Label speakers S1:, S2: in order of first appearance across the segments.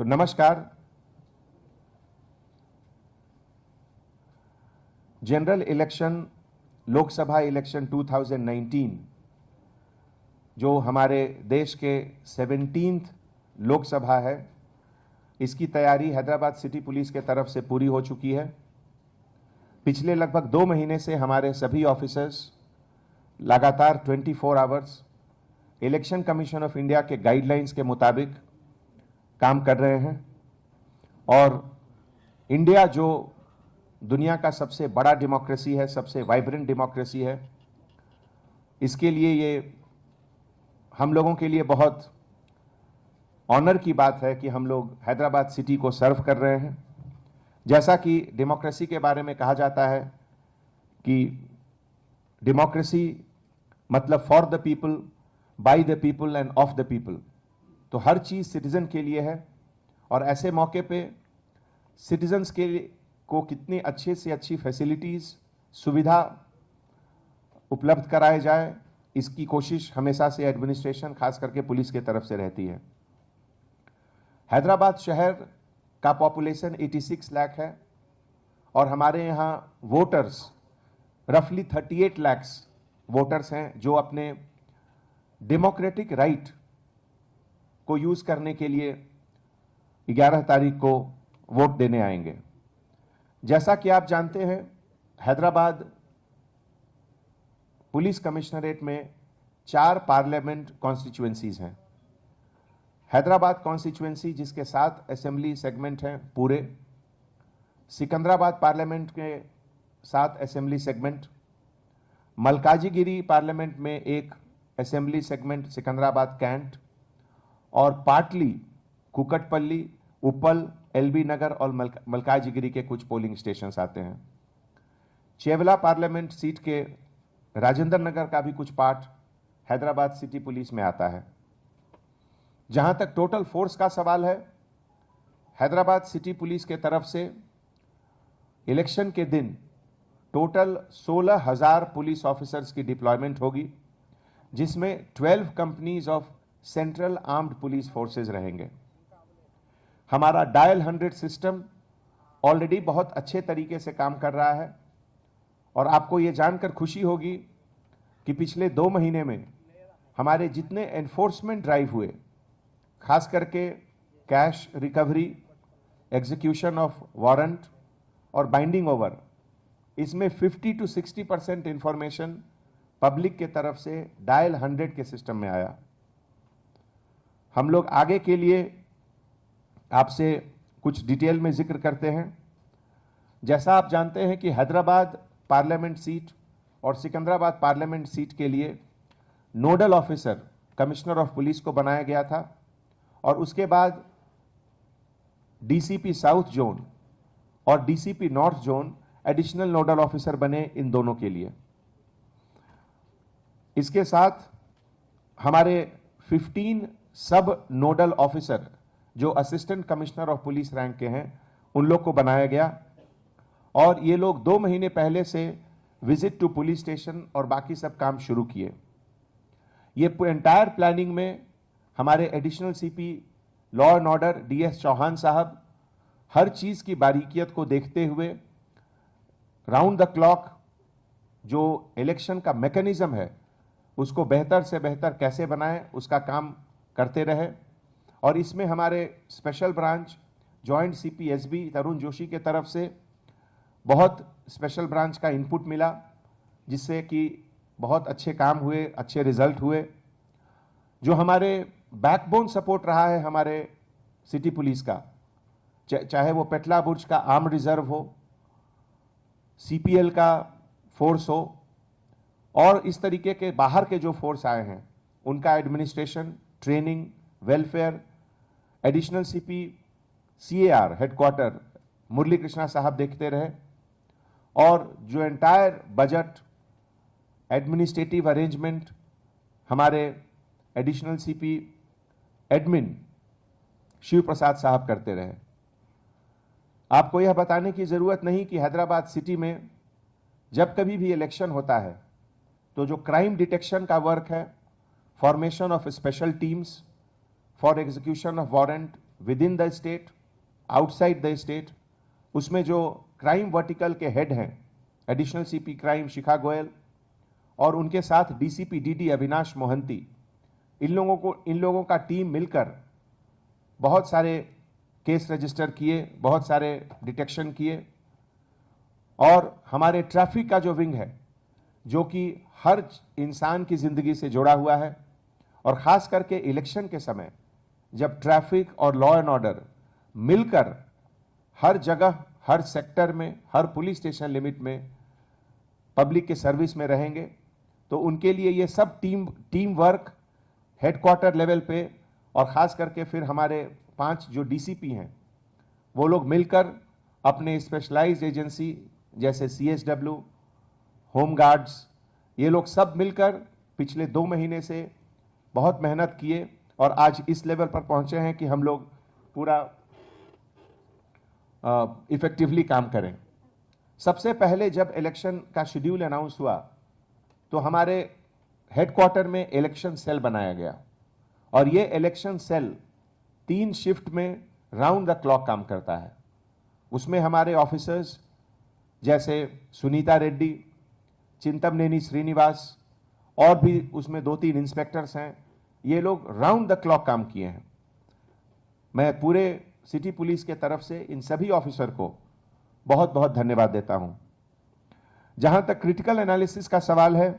S1: नमस्कार। General election, Lok Sabha election 2019 जो हमारे देश के 17th लोकसभा है, इसकी तैयारी हैदराबाद सिटी पुलिस के तरफ से पूरी हो चुकी है। पिछले लगभग 2 महीने से हमारे सभी ऑफिसर्स लगातार 24 hours election commission of India के गाइडलाइंस के मुताबिक काम कर रहे हैं और इंडिया जो दुनिया का सबसे बड़ा डेमोक्रेसी है, सबसे वाइब्रेंट डेमोक्रेसी है, इसके लिए ये हम लोगों के लिए बहुत ऑनर की बात है कि हम लोग हैदराबाद सिटी को सर्व कर रहे हैं। जैसा कि डेमोक्रेसी के बारे में कहा जाता है कि डेमोक्रेसी मतलब for the people, by the people end of the people. तो हर चीज सिटीजन के लिए है और ऐसे मौके पे सिटीजन्स के को कितनी अच्छे से अच्छी फैसिलिटीज, सुविधा उपलब्ध कराए जाए, इसकी कोशिश हमेशा से एडमिनिस्ट्रेशन, खास करके पुलिस के तरफ से रहती है। हैदराबाद शहर का पॉपुलेशन 86 लाख है और हमारे यहाँ वोटर्स रफली 38 लाख वोटर्स हैं जो अपने डेमोक्रेटिक राइट को यूज करने के लिए 11 तारीख को वोट देने आएंगे। जैसा कि आप जानते हैं, हैदराबाद पुलिस कमिश्नरेट में 4 पार्लियामेंट कॉन्स्टिट्यूएंसीज हैं। हैदराबाद कॉन्स्टिट्यूएंसी जिसके 7 असेंबली सेगमेंट हैं पूरे, सिकंदराबाद पार्लियामेंट के 7 असेंबली सेगमेंट, मलकाजीगिरी पार्लियामेंट में 1 असेंबली सेगमेंट सिकंदराबाद कैंट, और पाटली, कुकटपल्ली, उप्पल, एलबी नगर और मलकाजीगिरी के कुछ पोलिंग स्टेशन आते हैं। चेवला पार्लियामेंट सीट के राजेंद्र नगर का भी कुछ पार्ट हैदराबाद सिटी पुलिस में आता है। जहां तक टोटल फोर्स का सवाल है, हैदराबाद सिटी पुलिस के तरफ से इलेक्शन के दिन टोटल 16,000 पुलिस ऑफिसर्स की डिप्लॉयमेंट होगी, जिसमें 12 companies of central armed police forces रहेंगे। हमारा डायल 100 सिस्टम ऑलरेडी बहुत अच्छे तरीके से काम कर रहा है और आपको ये जानकर खुशी होगी कि पिछले 2 महीने में हमारे जितने एनफोर्समेंट ड्राइव हुए, खास करके cash recovery, execution of warrant और बाइंडिंग ओवर, इसमें 50 to 60% इंफॉर्मेशन पब्लिक के तरफ से डायल 100 के सिस्टम में आया। हम लोग आगे के लिए आपसे कुछ डिटेल में जिक्र करते हैं। जैसा आप जानते हैं कि हैदराबाद पार्लियामेंट सीट और सिकंदराबाद पार्लियामेंट सीट के लिए nodal officer commissioner of police को बनाया गया था और उसके बाद डीसीपी साउथ जोन और DCP north zone additional nodal officer बने इन दोनों के लिए। इसके साथ हमारे 15 सब नोडल ऑफिसर जो assistant commissioner of police rank के हैं, उन लोग को बनाया गया और ये लोग 2 महीने पहले से विजिट टू पुलिस स्टेशन और बाकी सब काम शुरू किए। ये एंटायर प्लानिंग में हमारे additional CP law and order DS Chauhan साहब हर चीज की बारीकियत को देखते हुए राउंड द क्लॉक जो इलेक्शन का मैकेनिज्म है उसको बेहतर से बेहतर कैसे बनाएं, उसका काम करते रहे। और इसमें हमारे special branch joint CP SB Tarun Joshi के तरफ से बहुत स्पेशल ब्रांच का इनपुट मिला, जिससे कि बहुत अच्छे काम हुए, अच्छे रिजल्ट हुए। जो हमारे बैकबोन सपोर्ट रहा है हमारे सिटी पुलिस का, चाहे वो पेटला बुर्ज का आर्म रिजर्व हो, सीपीएल का फोर्स हो और इस तरीके के बाहर के जो फोर्स आए हैं, उनका administration, training, welfare, additional CP CAR headquarter Murali Krishna साहब देखते रहे और जो एंटायर बजट, एडमिनिस्ट्रेटिव अरेंजमेंट हमारे additional CP admin Shiv Prasad साहब करते रहे। आपको यह बताने की जरूरत नहीं कि हैदराबाद सिटी में जब कभी भी इलेक्शन होता है तो जो क्राइम डिटेक्शन का वर्क है, formation of special teams for execution of warrant, with in the state, outside the state, उसमें जो क्राइम वर्टिकल के हेड हैं, additional CP crime Shikha Goyal और उनके साथ डीसीपी डीडी अविनाश मोहंती, इन लोगों का टीम मिलकर बहुत सारे केस रजिस्टर किए, बहुत सारे डिटेक्शन किए। और हमारे ट्रैफिक का जो विंग है, जो कि हर इंसान की जिंदगी से जुड़ा हुआ है, और खास करके इलेक्शन के समय जब ट्रैफिक और लॉ एंड ऑर्डर मिलकर हर जगह, हर सेक्टर में, हर पुलिस स्टेशन लिमिट में पब्लिक के सर्विस में रहेंगे, तो उनके लिए ये सब टीम वर्क हेडक्वार्टर लेवल पे, और खास करके फिर हमारे 5 जो डीसीपी हैं वो लोग मिलकर अपने स्पेशलाइज्ड एजेंसी जैसे सीएसडब्ल्यू, होम गार्ड्स, ये लोग सब मिलकर पिछले 2 महीने से बहुत मेहनत किए और आज इस लेवल पर पहुंचे हैं कि हम लोग पूरा इफेक्टिवली काम करें। सबसे पहले जब इलेक्शन का शेड्यूल अनाउंस हुआ तो हमारे हेडक्वार्टर में इलेक्शन सेल बनाया गया, और ये इलेक्शन सेल 3 शिफ्ट में राउंड द क्लॉक काम करता है। उसमें हमारे ऑफिसर्स जैसे सुनीता रेड्डी, चिंतमनेनी श्रीनिवास और भी उसमें 2-3 इंस्पेक्टर्स हैं, ये लोग राउंड द क्लॉक काम किए हैं। मैं पूरे सिटी पुलिस के तरफ से इन सभी ऑफिसर को बहुत बहुत धन्यवाद देता हूं। जहां तक क्रिटिकल एनालिसिस का सवाल है,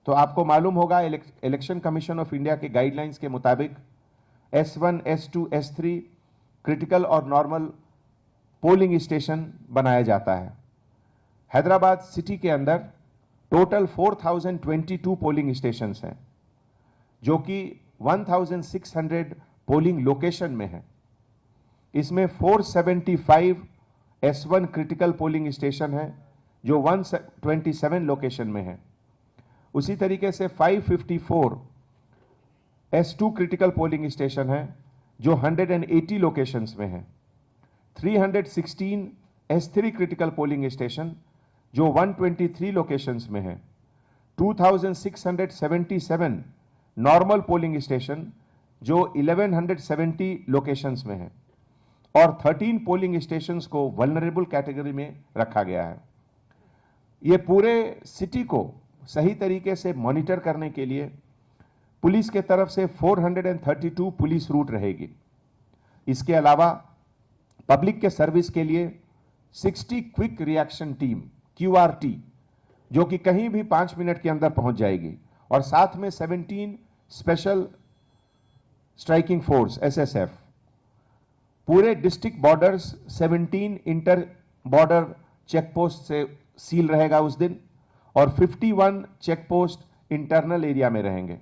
S1: तो आपको मालूम होगा इलेक्शन कमीशन ऑफ इंडिया के गाइडलाइंस के मुताबिक S1, S2, S3 क्रिटिकल और नॉर्मल पोलिंग स्टेशन बनाया जाता है। हैदराबाद सिटी के अंदर टोटल 4022 पोलिंग स्टेशंस हैं, जो कि 1600 पोलिंग लोकेशन में है। इसमें 475 S1 क्रिटिकल पोलिंग स्टेशन है जो 127 लोकेशन में है। उसी तरीके से 554 S2 क्रिटिकल पोलिंग स्टेशन है जो 180 लोकेशंस में है। 316 S3 क्रिटिकल पोलिंग स्टेशन जो 123 लोकेशंस में है। 2677 नॉर्मल पोलिंग स्टेशन जो 1170 लोकेशंस में है, और 13 पोलिंग स्टेशंस को वल्नरेबल कैटेगरी में रखा गया है। ये पूरे सिटी को सही तरीके से मॉनिटर करने के लिए पुलिस के तरफ से 432 पुलिस रूट रहेगी। इसके अलावा पब्लिक के सर्विस के लिए 60 क्विक रिएक्शन टीम QRT, जो कि कहीं भी 5 मिनट के अंदर पहुंच जाएगी, और साथ में 17 स्पेशल स्ट्राइकिंग फोर्स SSF। पूरे district borders 17 inter border checkpost से सील रहेगा उस दिन, और 51 चेकपोस्ट इंटरनल एरिया में रहेंगे।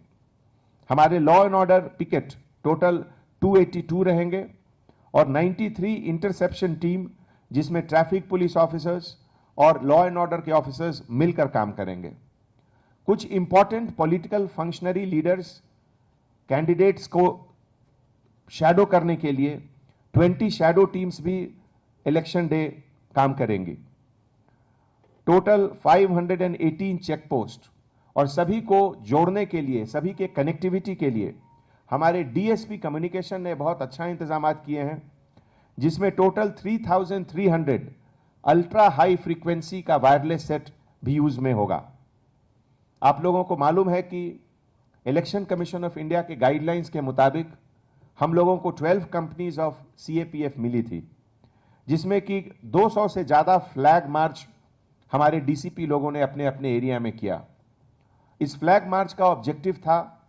S1: हमारे law and order picket total 282 रहेंगे, और 93 इंटरसेप्शन टीम जिसमें ट्रैफिक पुलिस ऑफिसर्स और लॉ एंड ऑर्डर के ऑफिसर्स मिलकर काम करेंगे। कुछ important political functionary leaders candidates को शैडो करने के लिए 20 शैडो टीम्स भी इलेक्शन डे काम करेंगी। टोटल 518 चेक पोस्ट, और सभी को जोड़ने के लिए, सभी के कनेक्टिविटी के लिए हमारे डीएसपी कम्युनिकेशन ने बहुत अच्छा इंतजाम किए हैं, जिसमें टोटल 3300 अल्ट्रा हाई फ्रीक्वेंसी का वायरलेस सेट भी यूज में होगा। आप लोगों को मालूम है कि इलेक्शन कमीशन ऑफ इंडिया के गाइडलाइंस के मुताबिक हम लोगों को 12 कंपनीज ऑफ CAPF मिली थी, जिसमें कि 200 से ज्यादा फ्लैग मार्च हमारे डीसीपी लोगों ने अपने अपने एरिया में किया। इस फ्लैग मार्च का ऑब्जेक्टिव था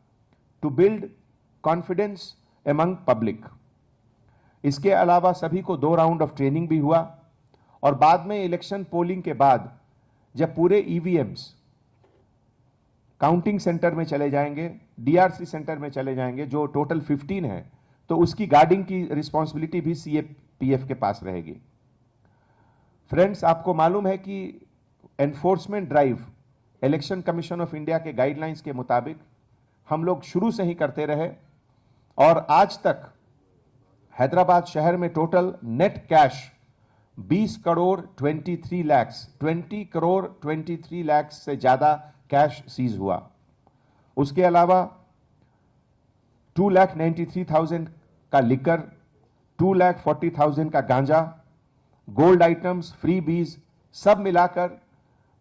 S1: to build confidence among public. इसके अलावा सभी को 2 राउंड ऑफ ट्रेनिंग भी हुआ, और बाद में इलेक्शन पोलिंग के बाद जब पूरे EVMs काउंटिंग सेंटर में चले जाएंगे, DRC सेंटर में चले जाएंगे, जो टोटल 15 है, तो उसकी गार्डिंग की रिस्पॉन्सिबिलिटी भी CAPF के पास रहेगी। फ्रेंड्स, आपको मालूम है कि enforcement drive election commission of India के गाइडलाइंस के मुताबिक हम लोग शुरू से ही करते रहे, और आज तक हैदराबाद शहर में total net cash 20 crore 23 lakh से ज्यादा कैश सीज हुआ। उसके अलावा 2,93,000 का लिकर, 2,40,000 का गांजा, गोल्ड आइटम्स, फ्री बीज, सब मिलाकर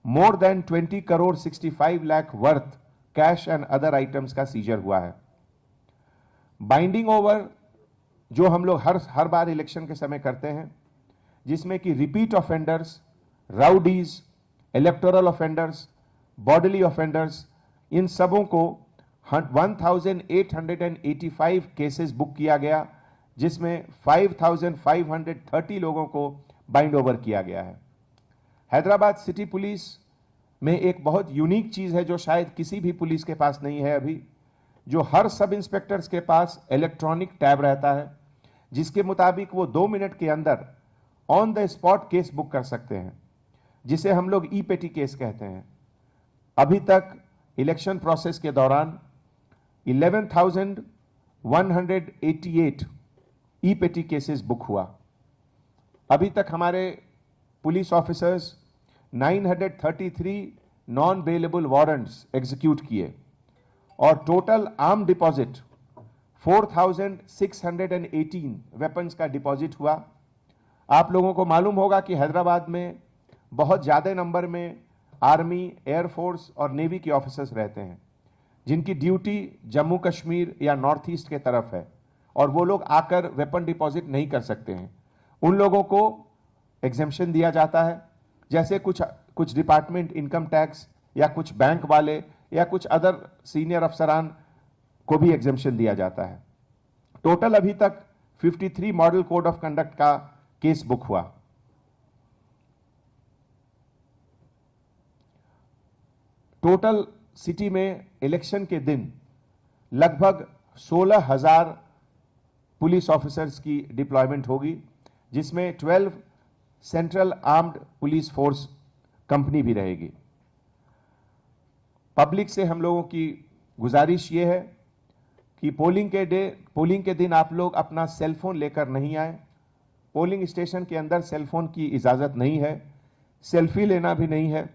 S1: more than 20 crore 65 lakh worth cash and other items का सीजर हुआ है। बाइंडिंग ओवर जो हम लोग हर बार इलेक्शन के समय करते हैं, जिसमें कि repeat offenders, rowdies, electoral offenders, bodily offenders, इन सबों को 1885 केसेस बुक किया गया, जिसमें 5530 लोगों को बाइंड ओवर किया गया है। हैदराबाद सिटी पुलिस में एक बहुत यूनिक चीज है जो शायद किसी भी पुलिस के पास नहीं है अभी, जो हर सब इंस्पेक्टर्स के पास इलेक्ट्रॉनिक टैब रहता है, जिसके मुताबिक वो 2 मिनट के अंदर on the spot case book कर सकते हैं, जिसे हम लोग ई पेटी केस कहते हैं। अभी तक इलेक्शन प्रोसेस के दौरान 11,188 ई पेटी केसेस बुक हुआ। अभी तक हमारे police officers 933 non bailable warrants execute किए और टोटल आर्म डिपॉजिट 4,618 वेपन्स का डिपॉजिट हुआ। आप लोगों को मालूम होगा कि हैदराबाद में बहुत ज्यादा नंबर में आर्मी, एयरफोर्स और नेवी के ऑफिसर्स रहते हैं, जिनकी ड्यूटी जम्मू कश्मीर या नॉर्थ ईस्ट के तरफ है, और वो लोग आकर वेपन डिपॉजिट नहीं कर सकते हैं। उन लोगों को एग्जेम्पशन दिया जाता है, जैसे कुछ डिपार्टमेंट इनकम टैक्स या कुछ बैंक वाले या कुछ अदर सीनियर अफसरान को भी एग्जेम्पशन दिया जाता है। टोटल अभी तक 53 मॉडल कोड ऑफ कंडक्ट का केस बुक हुआ। टोटल सिटी में इलेक्शन के दिन लगभग 16,000 पुलिस ऑफिसर्स की डिप्लॉयमेंट होगी, जिसमें 12 central armed police force company भी रहेगी। पब्लिक से हम लोगों की गुजारिश ये है कि पोलिंग के दिन आप लोग अपना सेलफोन लेकर नहीं आए। पोलिंग स्टेशन के अंदर सेलफोन की इजाजत नहीं है, सेल्फी लेना भी नहीं है,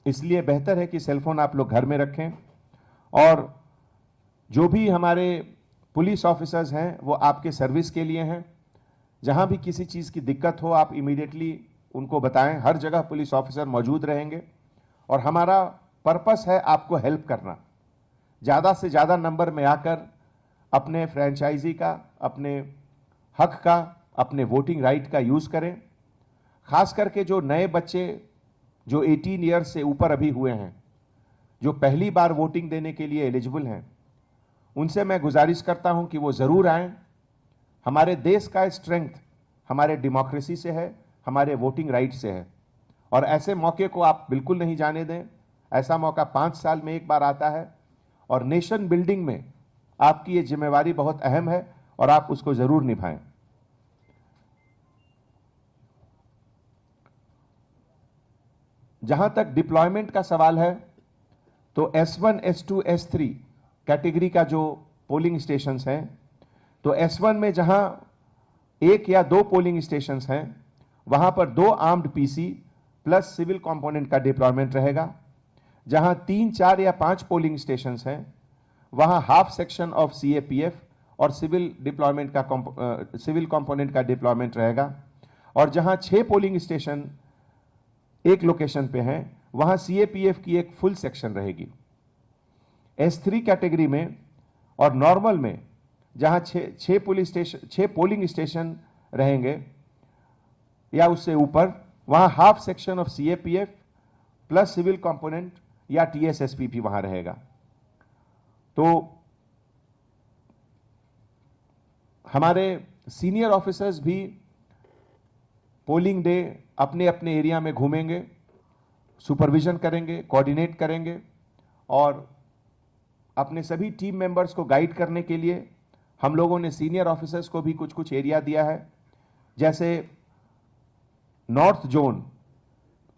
S1: इसलिए बेहतर है कि सेलफोन आप लोग घर में रखें। और जो भी हमारे पुलिस ऑफिसर्स हैं वो आपके सर्विस के लिए हैं। जहां भी किसी चीज की दिक्कत हो आप इमीडिएटली उनको बताएं। हर जगह पुलिस ऑफिसर मौजूद रहेंगे और हमारा पर्पस है आपको हेल्प करना। ज्यादा से ज्यादा नंबर में आकर अपने फ्रेंचाइजी का, अपने हक का, अपने वोटिंग राइट का यूज करें। खास करके जो नए बच्चे जो 18 ईयर्स से ऊपर अभी हुए हैं, जो पहली बार वोटिंग देने के लिए एलिजिबल हैं, उनसे मैं गुजारिश करता हूं कि वो जरूर आएं। हमारे देश का स्ट्रेंथ हमारे डेमोक्रेसी से है, हमारे वोटिंग राइट से है, और ऐसे मौके को आप बिल्कुल नहीं जाने दें। ऐसा मौका 5 साल में एक बार आता है और नेशन बिल्डिंग में आपकी ये जिम्मेवारी बहुत अहम है और आप उसको जरूर निभाएं। जहां तक डिप्लॉयमेंट का सवाल है, तो S1, S2, S3 कैटेगरी का जो पोलिंग स्टेशंस हैं, तो S1 में जहां 1 या 2 पोलिंग स्टेशंस हैं, वहां पर 2 armed PC plus civil component का डिप्लॉयमेंट रहेगा। जहां 3, 4 या 5 पोलिंग स्टेशंस हैं, वहां हाफ सेक्शन ऑफ CAPF और सिविल कंपोनेंट का डिप्लॉयमेंट रहेगा। और जहां 6 पोलिंग स्टेशन एक लोकेशन पे हैं, वहां CAPF की एक फुल सेक्शन रहेगी। S3 कैटेगरी में और नॉर्मल में जहां 6 पोलिंग स्टेशन रहेंगे या उससे ऊपर, वहां half section of CAPF plus civil component या TSSP भी वहां रहेगा। तो हमारे सीनियर ऑफिसर्स भी पोलिंग डे अपने अपने एरिया में घूमेंगे, सुपरविजन करेंगे, कोऑर्डिनेट करेंगे, और अपने सभी टीम मेंबर्स को गाइड करने के लिए हम लोगों ने सीनियर ऑफिसर्स को भी कुछ कुछ एरिया दिया है। जैसे नॉर्थ जोन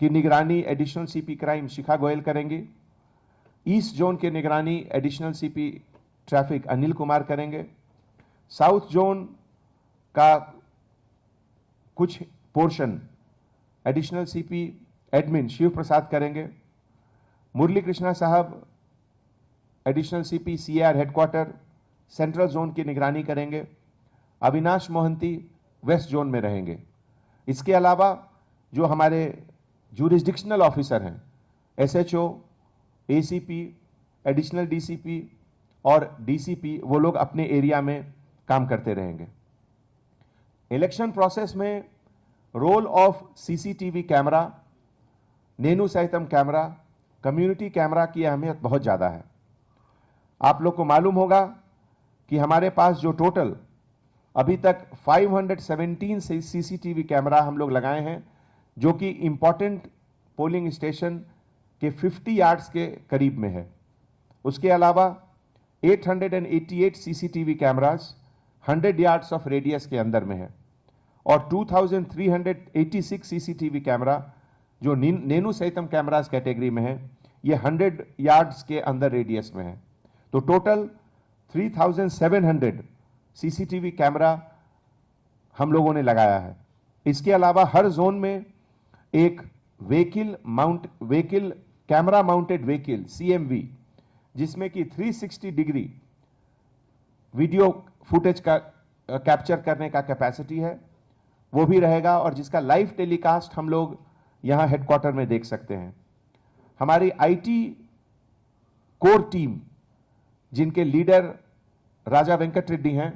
S1: की निगरानी additional CP crime Shikha Goyal करेंगी। ईस्ट जोन की निगरानी additional CP traffic Anil Kumar करेंगे। साउथ जोन का कुछ portion additional CP admin Shiv Prasad करेंगे। मुरली कृष्णा साहब additional CP CAR headquarter central zone की निगरानी करेंगे। अविनाश मोहंती वेस्ट जोन में रहेंगे। इसके अलावा जो हमारे जुरिस्डिक्शनल ऑफिसर हैं, एसएचओ, एसीपी, एडिशनल डीसीपी और डीसीपी, वो लोग अपने एरिया में काम करते रहेंगे। इलेक्शन प्रोसेस में role of CCTV camera, Nenu Saitham camera, community camera की अहमियत बहुत ज़्यादा है। आप लोग को मालूम होगा कि हमारे पास जो टोटल अभी तक 517 सीसीटीवी कैमरा हम लोग लगाए हैं, जो कि इंपॉर्टेंट पोलिंग स्टेशन के 50 यार्ड्स के करीब में है। उसके अलावा 888 CCTV cameras 100 yards of radius के अंदर में है और 2386 सीसीटीवी कैमरा जो नेनू सहितम कैमरास कैटेगरी में है, ये 100 यार्ड्स के अंदर रेडियस में है। तो टोटल 3700 सीसीटीवी कैमरा हम लोगों ने लगाया है। इसके अलावा हर जोन में एक vehicle camera mounted vehicle CMV, जिसमें कि 360 डिग्री वीडियो फुटेज का कैप्चर करने का कैपेसिटी है, वो भी रहेगा और जिसका लाइव टेलीकास्ट हम लोग यहां हेडक्वार्टर में देख सकते हैं। हमारी IT कोर टीम, जिनके लीडर राजा वेंकट रेड्डी हैं,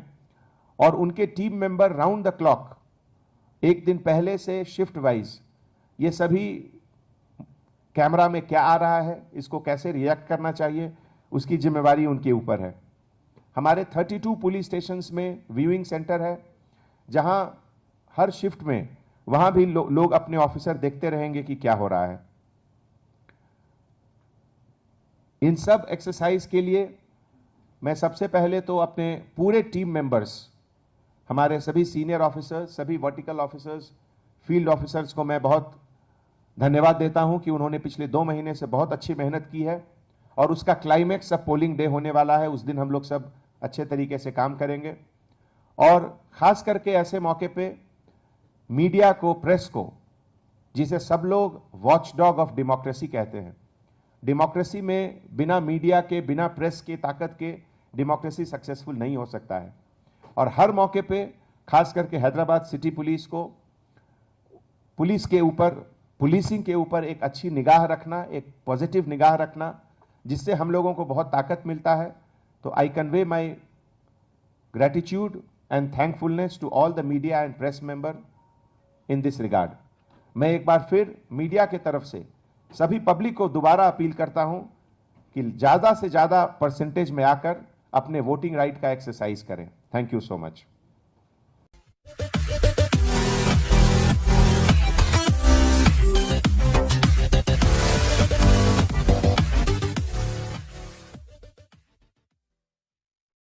S1: और उनके team member round the clock, एक दिन पहले से शिफ्ट वाइज, ये सभी कैमरा में क्या आ रहा है, इसको कैसे रिएक्ट करना चाहिए, उसकी जिम्मेवारी उनके ऊपर है। हमारे 32 पुलिस स्टेशंस में व्यूइंग सेंटर है, जहां हर शिफ्ट में वहां भी लोग अपने ऑफिसर देखते रहेंगे कि क्या हो रहा है। इन सब एक्सरसाइज के लिए मैं सबसे पहले तो अपने पूरे टीम मेंबर्स, हमारे सभी सीनियर ऑफिसर्स, सभी वर्टिकल ऑफिसर्स, फील्ड ऑफिसर्स को मैं बहुत धन्यवाद देता हूं कि उन्होंने पिछले 2 महीने से बहुत अच्छी मेहनत की है और उसका क्लाइमेक्स अब पोलिंग डे होने वाला है। उस दिन हम लोग सब अच्छे तरीके से काम करेंगे और खास करके ऐसे मौके पे मीडिया को, प्रेस को, जिसे सब लोग वॉच डॉग ऑफ डेमोक्रेसी कहते हैं, डेमोक्रेसी में बिना मीडिया के, बिना प्रेस की ताकत के डेमोक्रेसी सक्सेसफुल नहीं हो सकता है। और हर मौके पे खास करके हैदराबाद सिटी पुलिस को पुलिस के ऊपर, पुलिसिंग के ऊपर एक अच्छी निगाह रखना, एक पॉजिटिव निगाह रखना, जिससे हम लोगों को बहुत ताकत मिलता है। तो I convey my gratitude and thankfulness to all the media and press member in this regard. मैं एक बार फिर मीडिया के तरफ से सभी पब्लिक को दोबारा अपील करता हूं कि ज्यादा से ज्यादा परसेंटेज में आकर अपने वोटिंग राइट का एक्सरसाइज करें। Thank you so much.